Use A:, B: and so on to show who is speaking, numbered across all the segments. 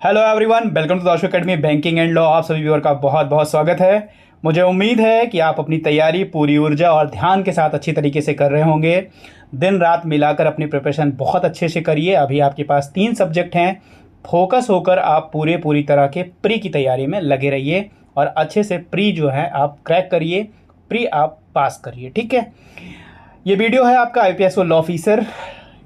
A: Hello everyone, welcome to the academy banking and law. आप सभी viewer का बहुत बहुत स्वागत है। मुझे उम्मीद है कि आप अपनी तैयारी पूरी ऊर्जा और ध्यान के साथ अच्छी तरीके से कर रहे होंगे। दिन रात मिलाकर अपनी प्रिपरेशन बहुत अच्छे से करिए। अभी आपके पास 3 सब्जेक्ट हैं। फोकस होकर आप पूरी तरह के प्री की तैयारी में लगे रहिए और अच्छे से प्री जो है आप क्रैक करिए, प्री आप पास करिए। ठीक है, ये वीडियो है आपका IPS लॉ ऑफिसर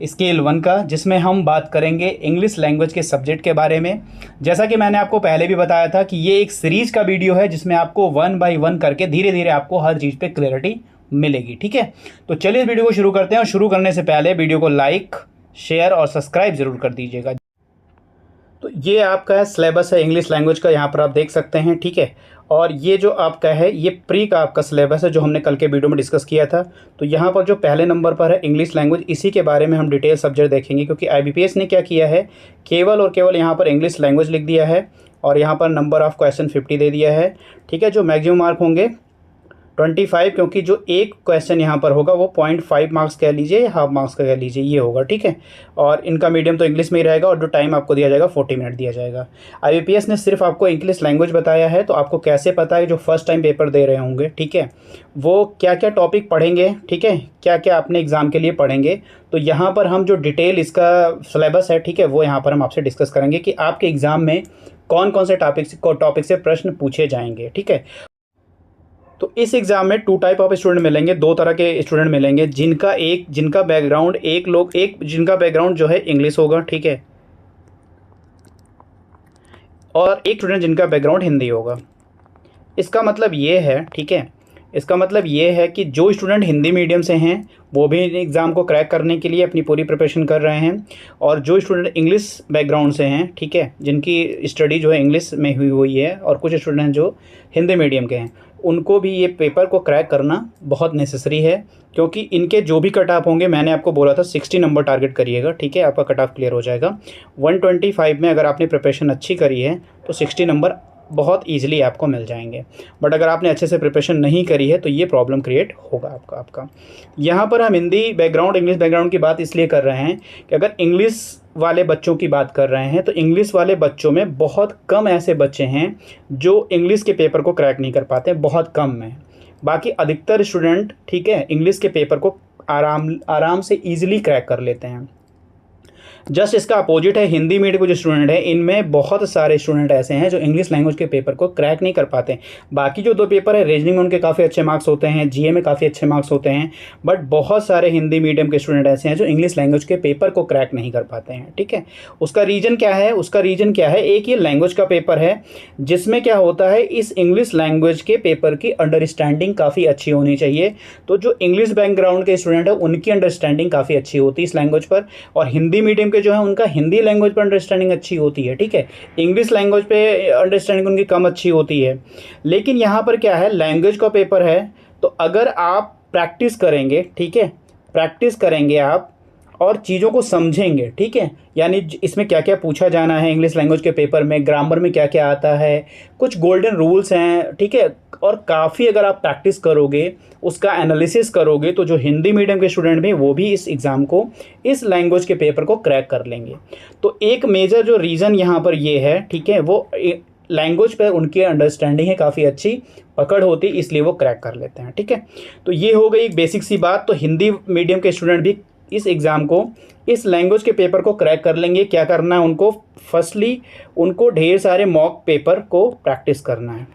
A: स्केल 1 का, जिसमें हम बात करेंगे इंग्लिश लैंग्वेज के सब्जेक्ट के बारे में। जैसा कि मैंने आपको पहले भी बताया था कि ये एक सीरीज़ का वीडियो है जिसमें आपको 1 बाय 1 करके धीरे धीरे आपको हर चीज़ पे क्लैरिटी मिलेगी। ठीक है, तो चलिए इस वीडियो को शुरू करते हैं। और शुरू करने से पहले वीडियो को लाइक, शेयर और सब्सक्राइब ज़रूर कर दीजिएगा। तो ये आपका है सिलेबस है इंग्लिश लैंग्वेज का, यहाँ पर आप देख सकते हैं। ठीक है, और ये जो आपका है ये प्री का आपका सिलेबस है जो हमने कल के वीडियो में डिस्कस किया था। तो यहाँ पर जो पहले नंबर पर है इंग्लिश लैंग्वेज, इसी के बारे में हम डिटेल सब्जेक्ट देखेंगे, क्योंकि IBPS ने क्या किया है, केवल और केवल यहाँ पर इंग्लिश लैंग्वेज लिख दिया है और यहाँ पर नंबर ऑफ क्वेश्चन 50 दे दिया है। ठीक है, जो मैक्सिमम मार्क होंगे 25, क्योंकि जो एक क्वेश्चन यहाँ पर होगा वो 0.5 मार्क्स कह लीजिए या हाफ मार्क्स का कह लीजिए, ये होगा। ठीक है, और इनका मीडियम तो इंग्लिश में ही रहेगा और जो टाइम आपको दिया जाएगा 40 मिनट दिया जाएगा। IBPS ने सिर्फ आपको इंग्लिश लैंग्वेज बताया है, तो आपको कैसे पता है जो फर्स्ट टाइम पेपर दे रहे होंगे, ठीक है, वो क्या क्या टॉपिक पढ़ेंगे, ठीक है, क्या क्या अपने एग्ज़ाम के लिए पढ़ेंगे। तो यहाँ पर हम जो डिटेल इसका सिलेबस है, ठीक है, वो यहाँ पर हम आपसे डिस्कस करेंगे कि आपके एग्ज़ाम में कौन कौन से टॉपिक से प्रश्न पूछे जाएंगे। ठीक है, तो इस एग्ज़ाम में 2 टाइप ऑफ स्टूडेंट मिलेंगे, 2 तरह के स्टूडेंट मिलेंगे, जिनका बैकग्राउंड जिनका बैकग्राउंड जो है इंग्लिश होगा। ठीक है, और एक स्टूडेंट जिनका बैकग्राउंड हिंदी होगा। इसका मतलब ये है, ठीक है, इसका मतलब ये है कि जो स्टूडेंट हिंदी मीडियम से हैं वो भी एग्ज़ाम को क्रैक करने के लिए अपनी पूरी प्रिपरेशन कर रहे हैं, और जो स्टूडेंट इंग्लिश बैकग्राउंड से हैं, ठीक है, जिनकी स्टडी जो है इंग्लिश में हुई है, और कुछ स्टूडेंट जो हिंदी मीडियम के हैं, उनको भी ये पेपर को क्रैक करना बहुत नेसेसरी है। क्योंकि इनके जो भी कट ऑफ होंगे, मैंने आपको बोला था 60 नंबर टारगेट करिएगा। ठीक है, आपका कट ऑफ क्लियर हो जाएगा। 125 में अगर आपने प्रिपरेशन अच्छी करी है तो 60 नंबर बहुत ईजिली आपको मिल जाएंगे। बट अगर आपने अच्छे से प्रिपरेशन नहीं करी है तो ये प्रॉब्लम क्रिएट होगा आपका। यहाँ पर हम हिंदी बैकग्राउंड इंग्लिश बैकग्राउंड की बात इसलिए कर रहे हैं कि अगर इंग्लिश वाले बच्चों की बात कर रहे हैं तो इंग्लिश वाले बच्चों में बहुत कम ऐसे बच्चे हैं जो इंग्लिश के पेपर को क्रैक नहीं कर पाते, बहुत कम है। बाकी अधिकतर स्टूडेंट, ठीक है, इंग्लिश के पेपर को आराम से ईजिली क्रैक कर लेते हैं। जस्ट इसका अपोजिट है, हिंदी मीडियम के जो स्टूडेंट हैं इनमें बहुत सारे स्टूडेंट ऐसे हैं जो इंग्लिश लैंग्वेज के पेपर को क्रैक नहीं कर पाते। बाकी जो 2 पेपर है, रीजनिंग में उनके काफ़ी अच्छे मार्क्स होते हैं, GA में काफ़ी अच्छे मार्क्स होते हैं, बट बहुत सारे हिंदी मीडियम के स्टूडेंट ऐसे हैं जो इंग्लिश लैंग्वेज के पेपर को क्रैक नहीं कर पाते हैं। ठीक है, उसका रीज़न क्या है, एक ये लैंग्वेज का पेपर है जिसमें क्या होता है, इस इंग्लिश लैंग्वेज के पेपर की अंडरस्टैंडिंग काफ़ी अच्छी होनी चाहिए। तो जो इंग्लिश बैकग्राउंड के स्टूडेंट है उनकी अंडरस्टैंडिंग काफ़ी अच्छी होती है इस लैंग्वेज पर, और हिंदी मीडियम के जो है उनका हिंदी लैंग्वेज पर अंडरस्टैंडिंग अच्छी होती है। ठीक है, इंग्लिश लैंग्वेज पे अंडरस्टैंडिंग उनकी कम अच्छी होती है। लेकिन यहाँ पर क्या है, लैंग्वेज का पेपर है, तो अगर आप प्रैक्टिस करेंगे, ठीक है, प्रैक्टिस करेंगे आप और चीज़ों को समझेंगे, ठीक है, यानी इसमें क्या क्या पूछा जाना है इंग्लिश लैंग्वेज के पेपर में, ग्रामर में क्या क्या आता है, कुछ गोल्डन रूल्स हैं, ठीक है, और काफ़ी अगर आप प्रैक्टिस करोगे, उसका एनालिसिस करोगे, तो जो हिंदी मीडियम के स्टूडेंट भी वो भी इस एग्ज़ाम को, इस लैंग्वेज के पेपर को क्रैक कर लेंगे। तो एक मेजर जो रीज़न यहाँ पर ये है, ठीक है, वो लैंग्वेज पर उनकी अंडरस्टैंडिंग है, काफ़ी अच्छी पकड़ होती, इसलिए वो क्रैक कर लेते हैं। ठीक है, तो ये हो गई एक बेसिक सी बात। तो हिंदी मीडियम के स्टूडेंट भी इस एग्ज़ाम को, इस लैंग्वेज के पेपर को क्रैक कर लेंगे। क्या करना है उनको, फर्स्टली उनको ढेर सारे मॉक पेपर को प्रैक्टिस करना है।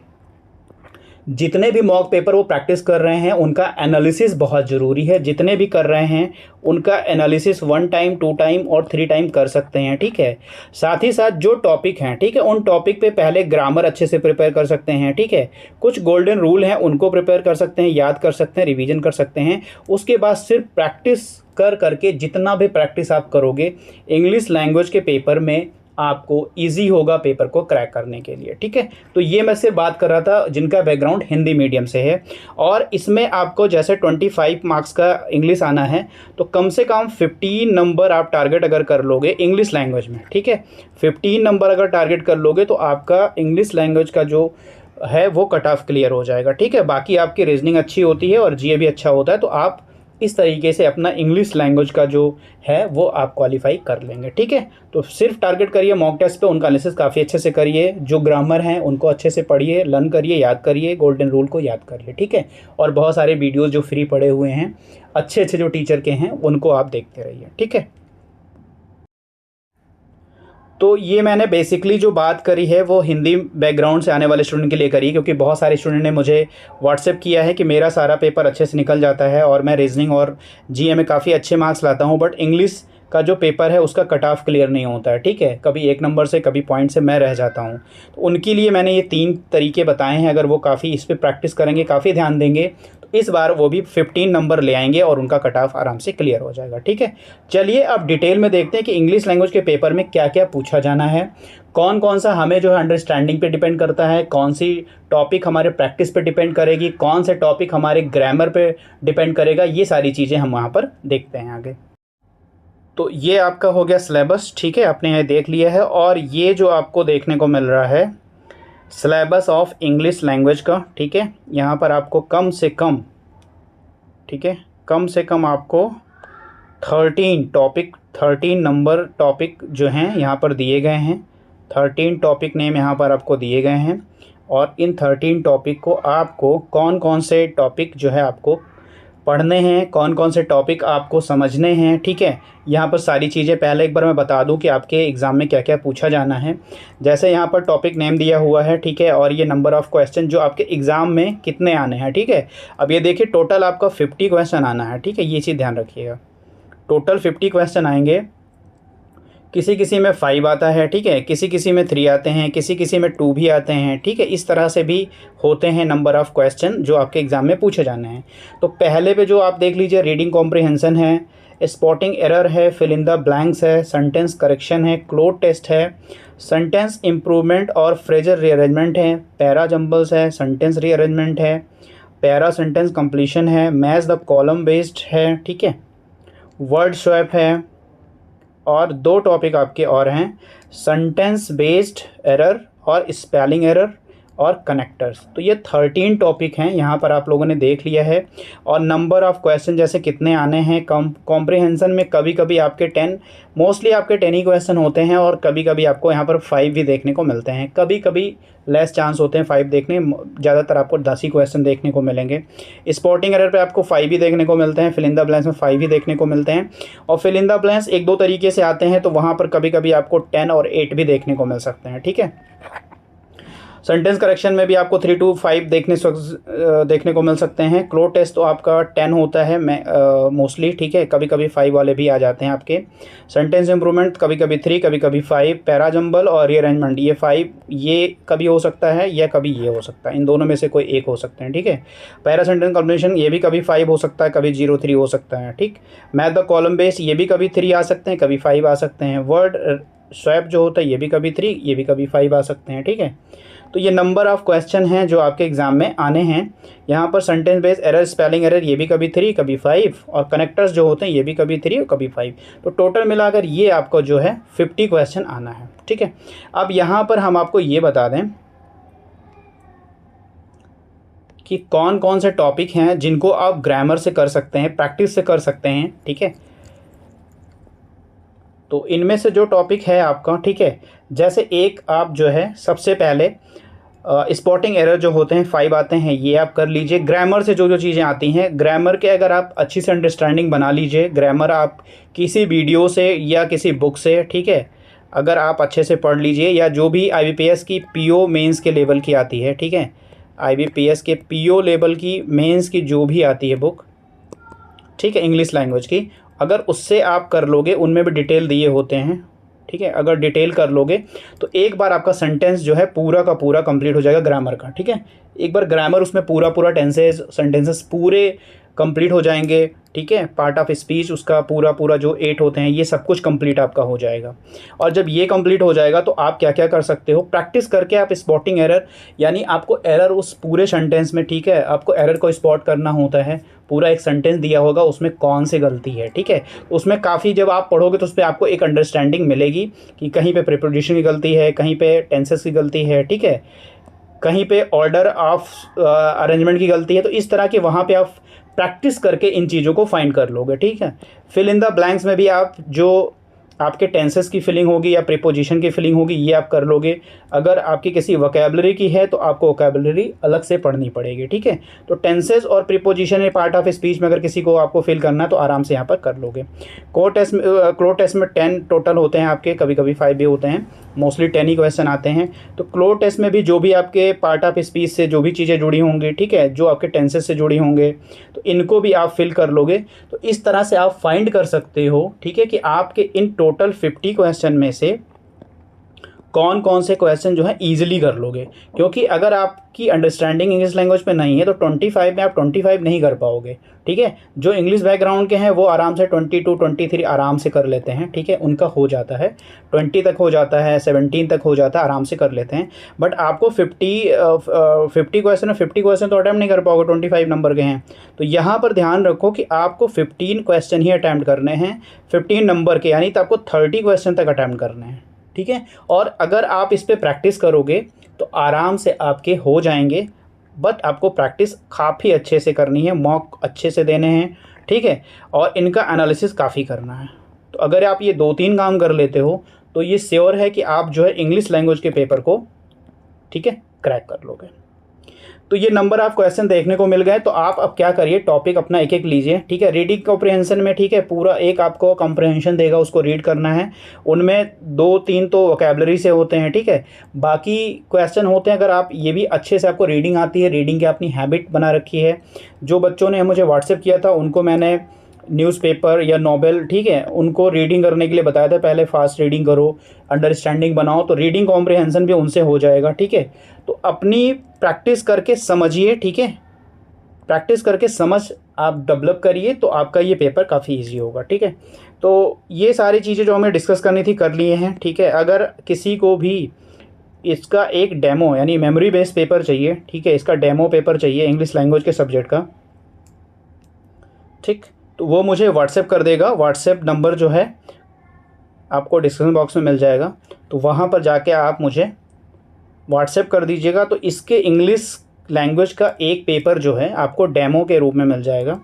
A: जितने भी मॉक पेपर वो प्रैक्टिस कर रहे हैं उनका एनालिसिस बहुत ज़रूरी है। जितने भी कर रहे हैं उनका एनालिसिस 1 टाइम 2 टाइम और 3 टाइम कर सकते हैं। ठीक है, साथ ही साथ जो टॉपिक हैं, ठीक है, उन टॉपिक पे पहले ग्रामर अच्छे से प्रिपेयर कर सकते हैं। ठीक है, कुछ गोल्डन रूल हैं उनको प्रिपेयर कर सकते हैं, याद कर सकते हैं, रिवीजन कर सकते हैं। उसके बाद सिर्फ प्रैक्टिस करके जितना भी प्रैक्टिस आप करोगे इंग्लिश लैंग्वेज के पेपर में आपको इजी होगा पेपर को क्रैक करने के लिए। ठीक है, तो ये मैं से बात कर रहा था जिनका बैकग्राउंड हिंदी मीडियम से है, और इसमें आपको जैसे 25 मार्क्स का इंग्लिश आना है तो कम से कम 15 नंबर आप टारगेट अगर कर लोगे इंग्लिश लैंग्वेज में, ठीक है, 15 नंबर अगर टारगेट कर लोगे तो आपका इंग्लिश लैंग्वेज का जो है वो कट ऑफ क्लियर हो जाएगा। ठीक है, बाकी आपकी रीजनिंग अच्छी होती है और GA भी अच्छा होता है, तो आप इस तरीके से अपना इंग्लिश लैंग्वेज का जो है वो आप क्वालिफाई कर लेंगे। ठीक है, तो सिर्फ टारगेट करिए मॉक टेस्ट पे, उनका एनालिसिस काफ़ी अच्छे से करिए, जो ग्रामर हैं उनको अच्छे से पढ़िए, लर्न करिए, याद करिए, गोल्डन रूल को याद करिए। ठीक है, और बहुत सारे वीडियोज़ जो फ्री पड़े हुए हैं अच्छे अच्छे जो टीचर के हैं उनको आप देखते रहिए। ठीक है, तो ये मैंने बेसिकली जो बात करी है वो हिंदी बैकग्राउंड से आने वाले स्टूडेंट के लिए करी, क्योंकि बहुत सारे स्टूडेंट ने मुझे व्हाट्सएप किया है कि मेरा सारा पेपर अच्छे से निकल जाता है और मैं रीजनिंग और जीए में काफ़ी अच्छे मार्क्स लाता हूँ, बट इंग्लिश का जो पेपर है उसका कट ऑफ क्लियर नहीं होता है। ठीक है, कभी 1 नंबर से कभी पॉइंट से मैं रह जाता हूँ। तो उनके लिए मैंने ये 3 तरीके बताए हैं, अगर वो काफ़ी इस पर प्रैक्टिस करेंगे, काफ़ी ध्यान देंगे, तो इस बार वो भी 15 नंबर ले आएंगे और उनका कट ऑफ आराम से क्लियर हो जाएगा। ठीक है, चलिए अब डिटेल में देखते हैं कि इंग्लिश लैंग्वेज के पेपर में क्या क्या पूछा जाना है, कौन कौन सा हमें जो है अंडरस्टैंडिंग पे डिपेंड करता है, कौन सी टॉपिक हमारे प्रैक्टिस पे डिपेंड करेगी, कौन से टॉपिक हमारे ग्रामर पे डिपेंड करेगा। ये सारी चीज़ें हम वहाँ पर देखते हैं आगे। तो ये आपका हो गया सिलेबस। ठीक है, आपने यहाँ देख लिया है, और ये जो आपको देखने को मिल रहा है सिलेबस ऑफ इंग्लिश लैंग्वेज का। ठीक है, यहाँ पर आपको कम से कम, ठीक है, कम से कम आपको 13 नंबर टॉपिक जो हैं यहाँ पर दिए गए हैं। 13 टॉपिक नेम यहाँ पर आपको दिए गए हैं, और इन 13 टॉपिक को आपको कौन कौन से टॉपिक जो है आपको पढ़ने हैं, कौन कौन से टॉपिक आपको समझने हैं। ठीक है, यहाँ पर सारी चीज़ें पहले एक बार मैं बता दूं कि आपके एग्ज़ाम में क्या क्या पूछा जाना है। जैसे यहाँ पर टॉपिक नेम दिया हुआ है, ठीक है, और ये नंबर ऑफ़ क्वेश्चन जो आपके एग्ज़ाम में कितने आने हैं। ठीक है, अब ये देखिए टोटल आपका 50 क्वेश्चन आना है। ठीक है, ये चीज़ ध्यान रखिएगा, टोटल 50 क्वेश्चन आएंगे। किसी किसी में 5 आता है, ठीक है, किसी किसी में 3 आते हैं, किसी किसी में 2 भी आते हैं। ठीक है, इस तरह से भी होते हैं नंबर ऑफ़ क्वेश्चन जो आपके एग्ज़ाम में पूछे जाने हैं। तो पहले पे जो आप देख लीजिए, रीडिंग कॉम्प्रिहेंशन है, स्पॉटिंग एरर है, फिल इन द ब्लैंक्स है, सेंटेंस करेक्शन है, क्लोज टेस्ट है, सेंटेंस इम्प्रूवमेंट और फ्रेजर रीअरेंजमेंट है, पैरा जंबल्स है, सेंटेंस रीअरेंजमेंट है, पैरा सेंटेंस कंप्लीशन है, मैच द कॉलम बेस्ड है, ठीक है, वर्ड स्वैप है, और 2 टॉपिक आपके और हैं, सेंटेंस बेस्ड एरर और स्पेलिंग एरर और कनेक्टर्स। तो ये 13 टॉपिक हैं, यहाँ पर आप लोगों ने देख लिया है। और नंबर ऑफ़ क्वेश्चन जैसे कितने आने हैं, कॉम्प्रिहेंशन में कभी कभी आपके 10, मोस्टली आपके 10 ही क्वेश्चन होते हैं, और कभी कभी आपको यहाँ पर 5 भी देखने को मिलते हैं। कभी कभी लेस चांस होते हैं 5 देखने, ज़्यादातर आपको 10 ही क्वेश्चन देखने को मिलेंगे। स्पॉटिंग एरर पे आपको 5 भी देखने को मिलते हैं, फिल इन द ब्लैंक्स में 5 भी देखने को मिलते हैं, और फिल इन द ब्लैंक्स 1-2 तरीके से आते हैं, तो वहाँ पर कभी कभी आपको 10 और 8 भी देखने को मिल सकते हैं। ठीक है, सेंटेंस करेक्शन में भी आपको 3 to 5 देखने को मिल सकते हैं। क्लोज टेस्ट तो आपका 10 होता है मोस्टली, ठीक है, कभी कभी 5 वाले भी आ जाते हैं आपके। सेंटेंस इंप्रूवमेंट कभी कभी 3, कभी कभी 5, पैरा जंबल और रीअरेंजमेंट ये 5, ये कभी हो सकता है या कभी ये हो सकता है, इन दोनों में से कोई एक हो सकते हैं। ठीक है, पैरा सेंटेंस कॉम्बिनेशन ये भी कभी 5 हो सकता है, कभी 0, 3 हो सकता है। ठीक, मैथ द कॉलम बेस ये भी कभी 3 आ सकते हैं, कभी 5 आ सकते हैं। वर्ड स्वैप जो होता है ये भी कभी 3, ये भी कभी 5 आ सकते हैं। ठीक है, तो ये नंबर ऑफ़ क्वेश्चन हैं जो आपके एग्ज़ाम में आने हैं। यहाँ पर sentence base error, spelling error ये भी कभी 3, कभी 5, और कनेक्टर्स जो होते हैं ये भी कभी 3 और कभी 5। तो टोटल मिलाकर ये आपको जो है 50 क्वेश्चन आना है। ठीक है, अब यहाँ पर हम आपको ये बता दें कि कौन कौन से टॉपिक हैं जिनको आप ग्रामर से कर सकते हैं, प्रैक्टिस से कर सकते हैं। ठीक है, तो इनमें से जो टॉपिक है आपका, ठीक है, जैसे एक आप जो है सबसे पहले स्पॉटिंग एरर जो होते हैं 5 आते हैं, ये आप कर लीजिए। ग्रामर से जो जो चीज़ें आती हैं, ग्रामर के अगर आप अच्छी से अंडरस्टैंडिंग बना लीजिए, ग्रामर आप किसी वीडियो से या किसी बुक से, ठीक है, अगर आप अच्छे से पढ़ लीजिए, या जो भी IBPS की PO मेंस के लेवल की आती है, ठीक है, IBPS के PO लेवल की मेंस की जो भी आती है बुक, ठीक है, इंग्लिश लैंग्वेज की, अगर उससे आप कर लोगे, उनमें भी डिटेल दिए होते हैं। ठीक है, अगर डिटेल कर लोगे तो एक बार आपका सेंटेंस जो है पूरा का पूरा कंप्लीट हो जाएगा ग्रामर का। ठीक है, एक बार ग्रामर उसमें पूरा टेंसेस, सेंटेंसेस पूरे कंप्लीट हो जाएंगे। ठीक है, पार्ट ऑफ स्पीच उसका पूरा जो 8 होते हैं, ये सब कुछ कंप्लीट आपका हो जाएगा। और जब ये कंप्लीट हो जाएगा तो आप क्या क्या कर सकते हो, प्रैक्टिस करके आप स्पॉटिंग एरर, यानी आपको एरर उस पूरे सेंटेंस में, ठीक है, आपको एरर को स्पॉट करना होता है। पूरा एक सेंटेंस दिया होगा, उसमें कौन सी गलती है। ठीक है, उसमें काफ़ी जब आप पढ़ोगे तो उस पर आपको एक अंडरस्टैंडिंग मिलेगी कि कहीं पे प्रीपोजिशन की गलती है, कहीं पे टेंसेस की गलती है, ठीक है, कहीं पे ऑर्डर ऑफ अरेंजमेंट की गलती है। तो इस तरह के वहाँ पे आप प्रैक्टिस करके इन चीज़ों को फाइंड कर लोगे, ठीक है। फिल इन द ब्लैंक्स में भी आप जो आपके टेंसेस की फिलिंग होगी या प्रीपोजिशन की फिलिंग होगी ये आप कर लोगे। अगर आपकी किसी वोकैबुलरी की है तो आपको वोकैबुलरी अलग से पढ़नी पड़ेगी, ठीक है। तो टेंसेस और preposition A part of speech में अगर किसी को आपको फिल करना है तो आराम से यहाँ पर कर लोगे। क्लोज टेस्ट में 10 टोटल होते हैं आपके, कभी कभी 5 भी होते हैं, मोस्टली 10 ही क्वेश्चन आते हैं। तो क्लोज टेस्ट में भी जो भी आपके पार्ट ऑफ स्पीच से जो भी चीज़ें जुड़ी होंगी, ठीक है, जो आपके टेंसेस से जुड़ी होंगे तो इनको भी आप फिल कर लोगे। तो इस तरह से आप फाइंड कर सकते हो, ठीक है, कि आपके इन टोटल 50 क्वेश्चन में से कौन कौन से क्वेश्चन जो है ईजिली कर लोगे। क्योंकि अगर आपकी अंडरस्टैंडिंग इंग्लिश लैंग्वेज में नहीं है तो 25 में आप 25 नहीं कर पाओगे, ठीक है। जो इंग्लिश बैकग्राउंड के हैं वो आराम से 22 23 आराम से कर लेते हैं, ठीक है, उनका हो जाता है, 20 तक हो जाता है, 17 तक हो जाता है, आराम से कर लेते हैं। बट आपको 50 क्वेश्चन 50 क्वेश्चन तो अटैम्प्ट नहीं कर पाओगे, 25 नंबर के हैं। तो यहाँ पर ध्यान रखो कि आपको 15 क्वेश्चन ही अटैम्प्ट करने हैं 15 नंबर के, यानी तो आपको 30 क्वेश्चन तक अटैम्प्ट करने हैं, ठीक है। और अगर आप इस पे प्रैक्टिस करोगे तो आराम से आपके हो जाएंगे। बट आपको प्रैक्टिस काफ़ी अच्छे से करनी है, मॉक अच्छे से देने हैं, ठीक है, और इनका एनालिसिस काफ़ी करना है। तो अगर आप ये 2-3 काम कर लेते हो तो ये श्योर है कि आप जो है इंग्लिश लैंग्वेज के पेपर को, ठीक है, क्रैक कर लोगे। तो ये नंबर ऑफ क्वेश्चन देखने को मिल गए। तो आप अब क्या करिए, टॉपिक अपना एक एक लीजिए, ठीक है। रीडिंग कॉम्प्रिहेंशन में, ठीक है, पूरा एक आपको कॉम्प्रिहेंशन देगा, उसको रीड करना है। उनमें 2-3 तो वोकैबुलरी से होते हैं, ठीक है, बाकी क्वेश्चन होते हैं। अगर आप ये भी अच्छे से आपको रीडिंग आती है, रीडिंग की अपनी हैबिट बना रखी है। जो बच्चों ने मुझे व्हाट्सएप किया था उनको मैंने न्यूज़पेपर या नॉवेल, ठीक है, उनको रीडिंग करने के लिए बताया था, पहले फास्ट रीडिंग करो, अंडरस्टैंडिंग बनाओ, तो रीडिंग कॉम्प्रिहेंशन भी उनसे हो जाएगा, ठीक है। तो अपनी प्रैक्टिस करके समझिए, ठीक है, प्रैक्टिस करके समझ आप डेवलप करिए तो आपका ये पेपर काफ़ी इजी होगा, ठीक है। तो ये सारी चीज़ें जो हमें डिस्कस करनी थी कर लिए हैं, ठीक है। अगर किसी को भी इसका एक डेमो यानी मेमोरी बेस्ड पेपर चाहिए, ठीक है, इसका डेमो पेपर चाहिए इंग्लिश लैंग्वेज के सब्जेक्ट का, ठीक, तो वो मुझे व्हाट्सएप कर देगा। व्हाट्सएप नंबर जो है आपको डिस्क्रिप्शन बॉक्स में मिल जाएगा, तो वहाँ पर जाके आप मुझे व्हाट्सएप कर दीजिएगा। तो इसके इंग्लिश लैंग्वेज का एक पेपर जो है आपको डेमो के रूप में मिल जाएगा,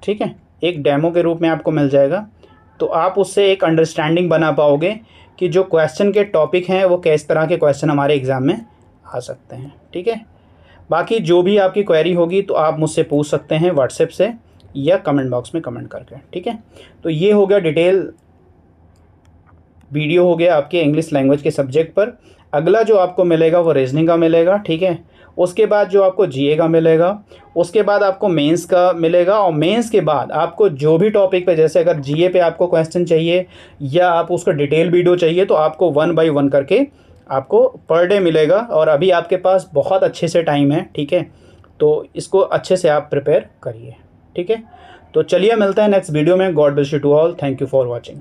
A: ठीक है, एक डेमो के रूप में आपको मिल जाएगा। तो आप उससे एक अंडरस्टैंडिंग बना पाओगे कि जो क्वेश्चन के टॉपिक हैं वो किस तरह के क्वेश्चन हमारे एग्ज़ाम में आ सकते हैं, ठीक है। बाकी जो भी आपकी क्वेरी होगी तो आप मुझसे पूछ सकते हैं व्हाट्सएप से या कमेंट बॉक्स में कमेंट करके, ठीक है। तो ये हो गया डिटेल वीडियो हो गया आपके इंग्लिश लैंग्वेज के सब्जेक्ट पर। अगला जो आपको मिलेगा वो रीजनिंग का मिलेगा, ठीक है। उसके बाद जो आपको जीए का मिलेगा, उसके बाद आपको मेंस का मिलेगा, और मेंस के बाद आपको जो भी टॉपिक पे, जैसे अगर जीए पे आपको क्वेश्चन चाहिए या आप उसका डिटेल वीडियो चाहिए तो आपको 1 बाय 1 करके आपको पर डे मिलेगा। और अभी आपके पास बहुत अच्छे से टाइम है, ठीक है, तो इसको अच्छे से आप प्रिपेयर करिए, ठीक है। तो चलिए मिलते हैं नेक्स्ट वीडियो में। God bless you to all, thank you for watching.